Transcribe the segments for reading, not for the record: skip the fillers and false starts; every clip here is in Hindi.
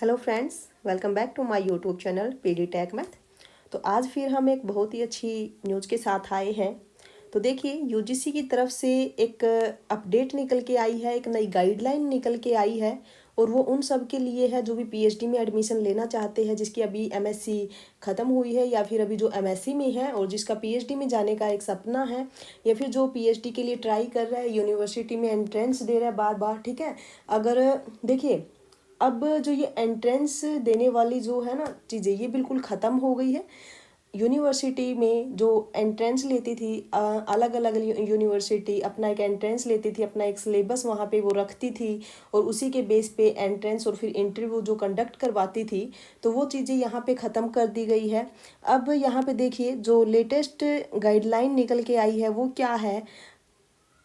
Hello friends, welcome back to my YouTube channel PD tech math. तो आज फिर हम एक बहुत ही अच्छी न्यूज़ के साथ आए हैं। तो देखिए, यूजीसी की तरफ से एक अपडेट निकल के आई है, एक नई गाइडलाइन निकल के आई है और वो उन सब के लिए है जो भी पीएचडी में एडमिशन लेना चाहते हैं, जिसकी अभी एमएससी ख़त्म हुई है या फिर अभी जो एमएससी में है और जिसका पीएचडी में जाने का एक सपना है, या फिर जो पीएचडी के लिए ट्राई कर रहा है, यूनिवर्सिटी में एंट्रेंस दे रहा है बार बार। ठीक है, अगर देखिए, अब जो ये एंट्रेंस देने वाली जो है ना चीज़ें, ये बिल्कुल ख़त्म हो गई है। यूनिवर्सिटी में जो एंट्रेंस लेती थी, अलग अलग यूनिवर्सिटी अपना एक एंट्रेंस लेती थी, अपना एक सिलेबस वहाँ पे वो रखती थी और उसी के बेस पे एंट्रेंस और फिर इंटरव्यू जो कंडक्ट करवाती थी, तो वो चीज़ें यहाँ पे ख़त्म कर दी गई है। अब यहाँ पे देखिए, जो लेटेस्ट गाइडलाइन निकल के आई है वो क्या है।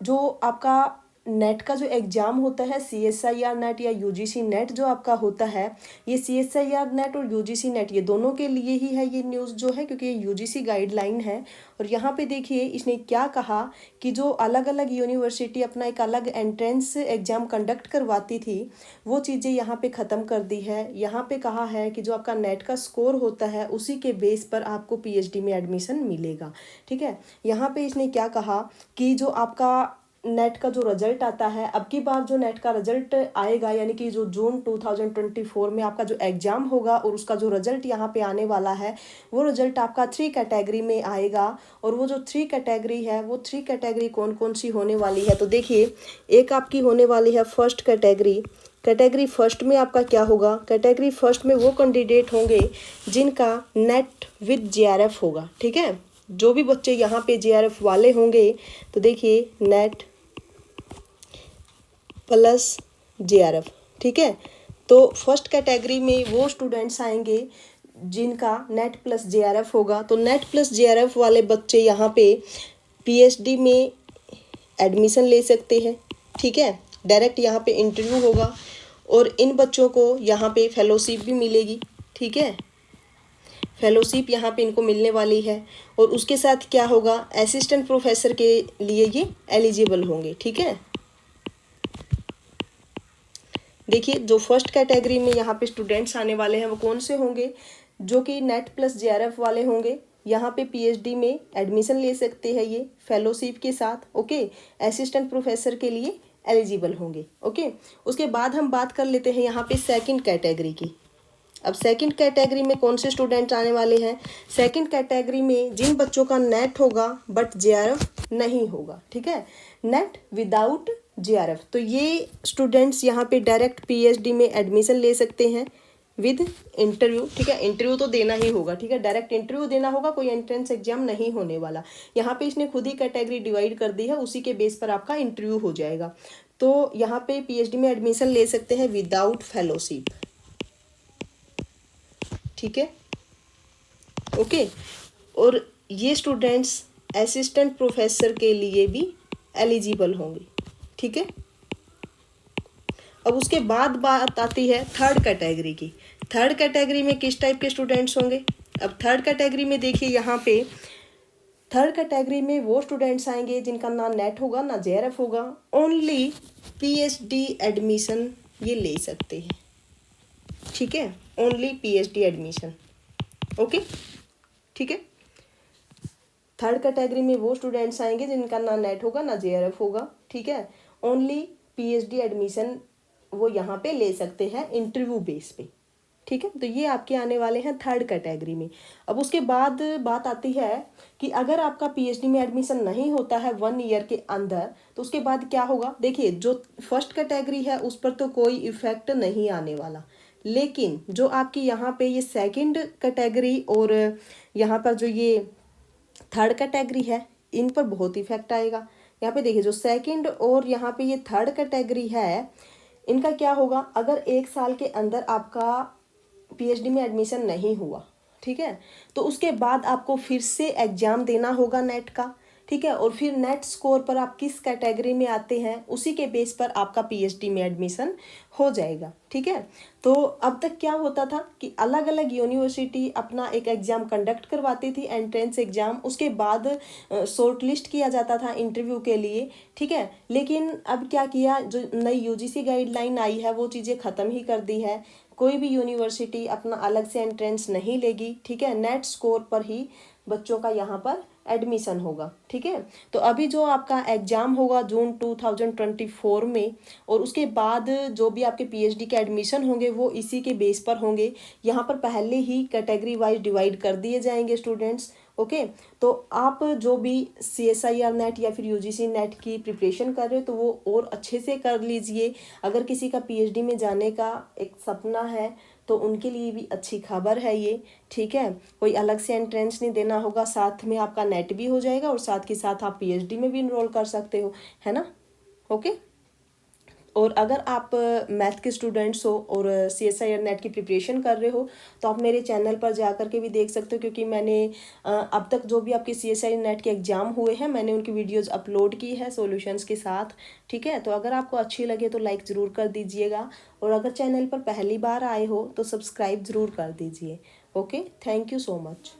जो आपका नेट का जो एग्ज़ाम होता है, CSIR नेट या UGC नेट जो आपका होता है, ये CSIR नेट और UGC नेट ये दोनों के लिए ही है ये न्यूज़ जो है, क्योंकि ये UGC गाइडलाइन है। और यहाँ पे देखिए इसने क्या कहा कि जो अलग अलग यूनिवर्सिटी अपना एक अलग एंट्रेंस एग्ज़ाम कंडक्ट करवाती थी, वो चीज़ें यहाँ पे ख़त्म कर दी है। यहाँ पे कहा है कि जो आपका नेट का स्कोर होता है उसी के बेस पर आपको PhD में एडमिशन मिलेगा। ठीक है, यहाँ पे इसने क्या कहा कि जो आपका नेट का जो रिजल्ट आता है, अब की बार जो नेट का रिजल्ट आएगा, यानी कि जो जून 2024 में आपका जो एग्ज़ाम होगा और उसका जो रिजल्ट यहाँ पे आने वाला है, वो रिजल्ट आपका 3 कैटेगरी में आएगा। और वो जो 3 कैटेगरी है, वो 3 कैटेगरी कौन कौन सी होने वाली है, तो देखिए, एक आपकी होने वाली है फर्स्ट कैटेगरी। कैटेगरी फर्स्ट में आपका क्या होगा, कैटेगरी फर्स्ट में वो कैंडिडेट होंगे जिनका नेट विद JRF होगा। ठीक है, जो भी बच्चे यहाँ पे JRF वाले होंगे, तो देखिए नेट प्लस JRF। ठीक है, तो फर्स्ट कैटेगरी में वो स्टूडेंट्स आएंगे जिनका नेट प्लस JRF होगा। तो नेट प्लस JRF वाले बच्चे यहाँ पे PhD में एडमिशन ले सकते हैं। ठीक है, डायरेक्ट यहाँ पे इंटरव्यू होगा और इन बच्चों को यहाँ पे फेलोशिप भी मिलेगी। ठीक है, फेलोशिप यहाँ पे इनको मिलने वाली है और उसके साथ क्या होगा, असिस्टेंट प्रोफेसर के लिए ये एलिजिबल होंगे। ठीक है, देखिए, जो फर्स्ट कैटेगरी में यहाँ पे स्टूडेंट्स आने वाले हैं वो कौन से होंगे, जो कि नेट प्लस JRF वाले होंगे। यहाँ पे PhD में एडमिशन ले सकते हैं ये फेलोशिप के साथ। ओके, असिस्टेंट प्रोफेसर के लिए एलिजिबल होंगे। ओके, उसके बाद हम बात कर लेते हैं यहाँ पे सेकंड कैटेगरी की। अब सेकंड कैटेगरी में कौन से स्टूडेंट्स आने वाले हैं, सेकंड कैटेगरी में जिन बच्चों का नेट होगा बट JRF नहीं होगा। ठीक है, नेट विदाउट JRF, तो ये स्टूडेंट्स यहाँ पे डायरेक्ट PhD में एडमिशन ले सकते हैं विद इंटरव्यू। ठीक है, इंटरव्यू तो देना ही होगा। ठीक है, डायरेक्ट इंटरव्यू देना होगा, कोई एंट्रेंस एग्जाम नहीं होने वाला। यहाँ पे इसने खुद ही कैटेगरी डिवाइड कर दी है, उसी के बेस पर आपका इंटरव्यू हो जाएगा। तो यहाँ पे PhD में एडमिशन ले सकते हैं विदाउट फेलोशिप। ठीक है, ओके, और ये स्टूडेंट्स असिस्टेंट प्रोफेसर के लिए भी एलिजिबल होंगे। ठीक है, अब उसके बाद बात आती है थर्ड कैटेगरी की। थर्ड कैटेगरी में किस टाइप के स्टूडेंट्स होंगे। अब थर्ड कैटेगरी में देखिए, यहाँ पे थर्ड कैटेगरी में वो स्टूडेंट्स आएंगे जिनका ना नेट होगा ना JRF होगा, ओनली PhD एडमिशन ये ले सकते हैं। ठीक है, ओनली PhD एडमिशन। ओके, ठीक है, थर्ड कैटेगरी में वो स्टूडेंट्स आएंगे जिनका ना नेट होगा ना JRF होगा। ठीक है, ओनली PhD एडमिशन वो यहाँ पे ले सकते हैं इंटरव्यू बेस पे। ठीक है, तो ये आपके आने वाले हैं थर्ड कैटेगरी में। अब उसके बाद बात आती है कि अगर आपका PhD में एडमिशन नहीं होता है 1 ईयर के अंदर, तो उसके बाद क्या होगा। देखिए, जो फर्स्ट कैटेगरी है उस पर तो कोई इफेक्ट नहीं आने वाला, लेकिन जो आपकी यहाँ पे ये सेकंड कैटेगरी और यहाँ पर जो ये थर्ड कैटेगरी है, इन पर बहुत इफेक्ट आएगा। यहाँ पे देखिए, जो सेकंड और यहाँ पे ये थर्ड कैटेगरी है, इनका क्या होगा, अगर 1 साल के अंदर आपका PhD में एडमिशन नहीं हुआ, ठीक है, तो उसके बाद आपको फिर से एग्ज़ाम देना होगा नेट का। ठीक है, और फिर नेट स्कोर पर आप किस कैटेगरी में आते हैं, उसी के बेस पर आपका PhD में एडमिशन हो जाएगा। ठीक है, तो अब तक क्या होता था कि अलग अलग यूनिवर्सिटी अपना एक एग्ज़ाम कंडक्ट करवाती थी, एंट्रेंस एग्ज़ाम, उसके बाद शॉर्ट लिस्ट किया जाता था इंटरव्यू के लिए। ठीक है, लेकिन अब क्या किया, जो नई UGC गाइडलाइन आई है वो चीज़ें ख़त्म ही कर दी है। कोई भी यूनिवर्सिटी अपना अलग से एंट्रेंस नहीं लेगी, ठीक है। नेट स्कोर पर ही बच्चों का यहाँ पर एडमिशन होगा, ठीक है। तो अभी जो आपका एग्ज़ाम होगा जून 2024 में, और उसके बाद जो भी आपके पीएचडी के एडमिशन होंगे वो इसी के बेस पर होंगे। यहाँ पर पहले ही कैटेगरी वाइज डिवाइड कर दिए जाएंगे स्टूडेंट्स, ओके। तो आप जो भी CSIR नेट या फिर UGC नेट की प्रिपरेशन कर रहे हो तो वो और अच्छे से कर लीजिए। अगर किसी का पीएचडी में जाने का एक सपना है तो उनके लिए भी अच्छी खबर है ये, ठीक है। कोई अलग से एंट्रेंस नहीं देना होगा, साथ में आपका नेट भी हो जाएगा और साथ के साथ आप पीएचडी में भी इनरोल कर सकते हो, है ना, ओके। और अगर आप मैथ के स्टूडेंट्स हो और CSIR नेट की प्रिपरेशन कर रहे हो तो आप मेरे चैनल पर जा कर के भी देख सकते हो, क्योंकि मैंने अब तक जो भी आपके CSIR नेट के एग्ज़ाम हुए हैं मैंने उनकी वीडियोस अपलोड की है सॉल्यूशंस के साथ, ठीक है। तो अगर आपको अच्छी लगे तो लाइक ज़रूर कर दीजिएगा, और अगर चैनल पर पहली बार आए हो तो सब्सक्राइब ज़रूर कर दीजिए, okay. Thank you so much.